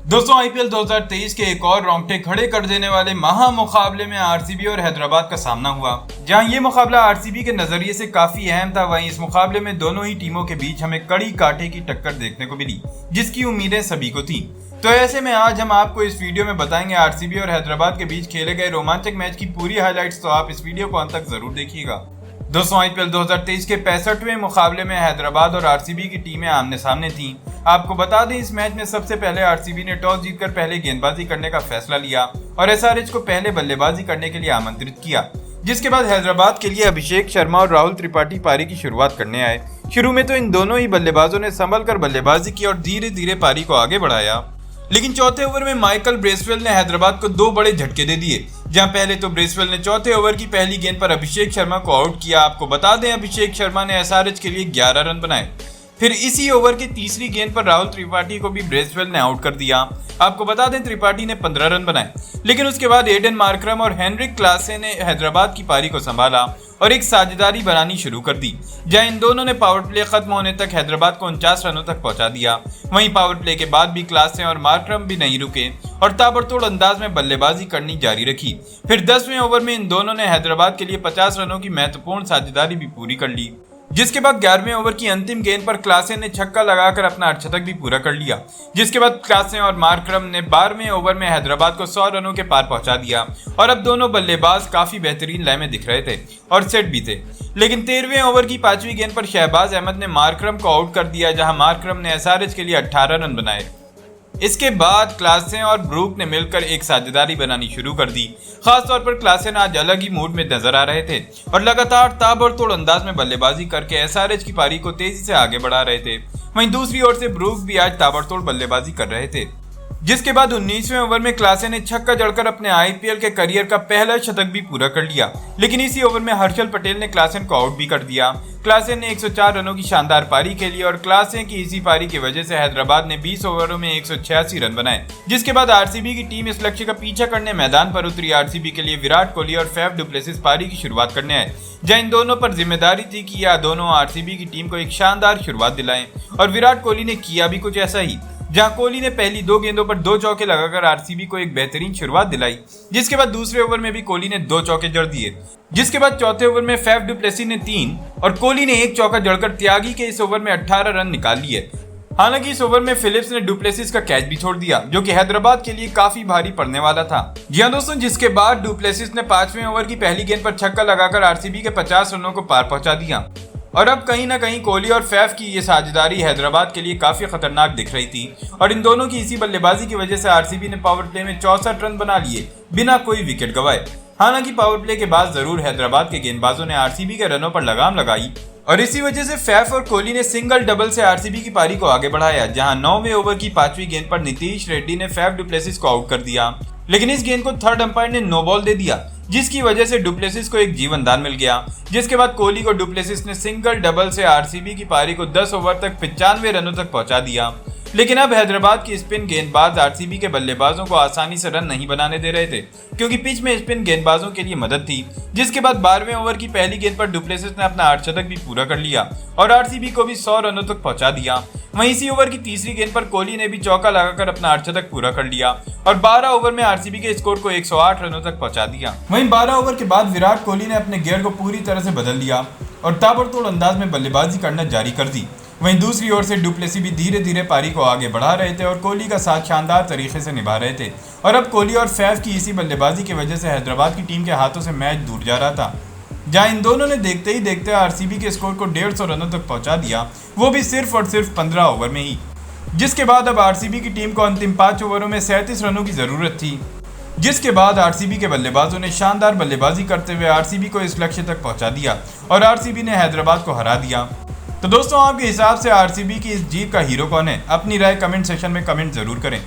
दोस्तों आईपीएल 2023 के एक और रोंगटे खड़े कर देने वाले महा मुकाबले में आरसीबी और हैदराबाद का सामना हुआ। जहां ये मुकाबला आरसीबी के नजरिए से काफी अहम था, वहीं इस मुकाबले में दोनों ही टीमों के बीच हमें कड़ी कांटे की टक्कर देखने को मिली, जिसकी उम्मीदें सभी को थी। तो ऐसे में आज हम आपको इस वीडियो में बताएंगे आरसीबी और हैदराबाद के बीच खेले गए रोमांचक मैच की पूरी हाइलाइट्स, तो आप इस वीडियो को अंत तक जरूर देखिएगा। दोस्तों आईपीएल 2023 के 65वें मुकाबले में हैदराबाद और आरसीबी की टीमें आमने सामने थीं। आपको बता दें, इस मैच में सबसे पहले आरसीबी ने टॉस जीतकर पहले गेंदबाजी करने का फैसला लिया और एसआरएच को पहले बल्लेबाजी करने के लिए आमंत्रित किया, जिसके बाद हैदराबाद के लिए अभिषेक शर्मा और राहुल त्रिपाठी पारी की शुरुआत करने आए। शुरू में तो इन दोनों ही बल्लेबाजों ने संभल कर बल्लेबाजी की और धीरे धीरे पारी को आगे बढ़ाया, लेकिन चौथे ओवर में माइकल ब्रेसवेल ने हैदराबाद को दो बड़े झटके दे दिए। जहां पहले तो ब्रेसवेल ने चौथे ओवर की पहली गेंद पर अभिषेक शर्मा को आउट किया। आपको बता दें, अभिषेक शर्मा ने एसआरएच के लिए 11 रन बनाए। फिर इसी ओवर की तीसरी गेंद पर राहुल त्रिपाठी को भी ब्रेसवेल ने आउट कर दिया। आपको बता दें, त्रिपाठी ने 15 रन बनाए, लेकिन उसके बाद एडन मार्करम और हेनरिक क्लासे ने हैदराबाद की पारी को संभाला और एक साझेदारी बनानी शुरू कर दी। जहां इन दोनों ने पावर प्ले खत्म होने तक हैदराबाद को 49 रनों तक पहुंचा दिया। वहीं पावर प्ले के बाद भी क्लासे और मार्करम भी नहीं रुके और ताबड़तोड़ अंदाज में बल्लेबाजी करनी जारी रखी। फिर 10वें ओवर में इन दोनों ने हैदराबाद के लिए 50 रनों की महत्वपूर्ण साझेदारी भी पूरी कर ली, जिसके बाद 11वें ओवर की अंतिम गेंद पर क्लासे ने छक्का लगाकर अपना अर्धशतक भी पूरा कर लिया। जिसके बाद क्लासे और मार्करम ने 12वें ओवर में हैदराबाद को 100 रनों के पार पहुंचा दिया और अब दोनों बल्लेबाज काफी बेहतरीन लय में दिख रहे थे और सेट भी थे। लेकिन 13वें ओवर की 5वीं गेंद पर शहबाज अहमद ने मार्करम को आउट कर दिया, जहां मार्करम ने एसआरएच के लिए 18 रन बनाए। इसके बाद क्लासे और ब्रूक ने मिलकर एक साझेदारी बनानी शुरू कर दी। खासतौर पर क्लासे आज अलग ही मूड में नजर आ रहे थे और लगातार ताबड़तोड़ अंदाज में बल्लेबाजी करके एसआरएच की पारी को तेजी से आगे बढ़ा रहे थे। वहीं दूसरी ओर से ब्रूक भी आज ताबड़तोड़ बल्लेबाजी कर रहे थे, जिसके बाद 19वें ओवर में क्लासे ने छक्का जड़कर अपने आईपीएल के करियर का पहला शतक भी पूरा कर लिया। लेकिन इसी ओवर में हर्षल पटेल ने क्लासेन को आउट भी कर दिया। क्लासे ने 104 रनों की शानदार पारी खेली और क्लासे की इसी पारी की वजह से हैदराबाद ने 20 ओवरों में 186 रन बनाए। जिसके बाद आरसीबी की टीम इस लक्ष्य का पीछा करने मैदान पर उतरी। आरसीबी के लिए विराट कोहली और फैफ डु प्लेसिस पारी की शुरुआत करने आए, जहां इन दोनों पर जिम्मेदारी थी कि यह दोनों आरसीबी की टीम को एक शानदार शुरुआत दिलाएं और विराट कोहली ने किया भी कुछ ऐसा ही। जहां कोहली ने पहली 2 गेंदों पर 2 चौके लगाकर आरसीबी को एक बेहतरीन शुरुआत दिलाई। जिसके बाद दूसरे ओवर में भी कोहली ने 2 चौके जड़ दिए। जिसके बाद चौथे ओवर में फैफ डु प्लेसिस ने 3 और कोहली ने 1 चौका जड़कर त्यागी के इस ओवर में 18 रन निकाल लिए। हालांकि इस ओवर में फिलिप्स ने डु प्लेसिस का कैच भी छोड़ दिया, जो कि हैदराबाद के लिए काफी भारी पड़ने वाला था। जी हां दोस्तों, जिसके बाद डु प्लेसिस ने 5वें ओवर की पहली गेंद पर छक्का लगाकर आरसीबी के 50 रनों को पार पहुंचा दिया और अब कहीं ना कहीं कोहली और फैफ की ये साझेदारी हैदराबाद के लिए काफी खतरनाक दिख रही थी और इन दोनों की इसी बल्लेबाजी की वजह से आरसीबी ने पावर प्ले में 64 रन बना लिए बिना कोई विकेट गंवाए। हालांकि पावर प्ले के बाद जरूर हैदराबाद के गेंदबाजों ने आरसीबी के रनों पर लगाम लगाई और इसी वजह से फैफ और कोहली ने सिंगल डबल से आरसीबी की पारी को आगे बढ़ाया। जहां 9वें ओवर की 5वीं गेंद पर नीतीश रेड्डी ने फैफ डु प्लेसिस को आउट कर दिया, लेकिन इस गेंद को थर्ड अंपायर ने नो बॉल दे दिया, जिसकी वजह से डु प्लेसिस को एक जीवनदान मिल गया। जिसके बाद कोहली को डु प्लेसिस ने सिंगल डबल से आरसीबी की पारी को 10 ओवर तक 95 रनों तक पहुंचा दिया। लेकिन अब हैदराबाद की स्पिन गेंदबाज आरसीबी के बल्लेबाजों को आसानी से रन नहीं बनाने दे रहे थे, क्योंकि पिच में स्पिन गेंदबाजों के लिए मदद थी। जिसके बाद 12वें ओवर की पहली गेंद पर डु प्लेसिस ने अपना अर्धशतक भी पूरा कर लिया और आरसीबी को भी 100 रनों तक पहुंचा दिया। वहीं इसी ओवर की तीसरी गेंद पर कोहली ने भी चौका लगाकर अपना अर्धशतक पूरा कर लिया और 12 ओवर में आरसीबी के स्कोर को 108 रनों तक पहुंचा दिया। वहीं 12 ओवर के बाद विराट कोहली ने अपने गियर को पूरी तरह से बदल लिया और ताबड़तोड़ अंदाज में बल्लेबाजी करना जारी कर दी। वहीं दूसरी ओर से डु प्लेसिस भी धीरे धीरे पारी को आगे बढ़ा रहे थे और कोहली का साथ शानदार तरीके से निभा रहे थे और अब कोहली और फैफ की इसी बल्लेबाजी की वजह से हैदराबाद की टीम के हाथों से मैच दूर जा रहा था। जहां इन दोनों ने देखते ही देखते आरसीबी के स्कोर को 150 रनों तक पहुंचा दिया, वो भी सिर्फ और सिर्फ 15 ओवर में ही। जिसके बाद अब आरसीबी की टीम को अंतिम 5 ओवरों में 37 रनों की जरूरत थी। जिसके बाद आरसीबी के बल्लेबाजों ने शानदार बल्लेबाजी करते हुए आरसीबी को इस लक्ष्य तक पहुंचा दिया और आरसीबी ने हैदराबाद को हरा दिया। तो दोस्तों, आपके हिसाब से आरसीबी की इस जीत का हीरो कौन है? अपनी राय कमेंट सेक्शन में कमेंट जरूर करें।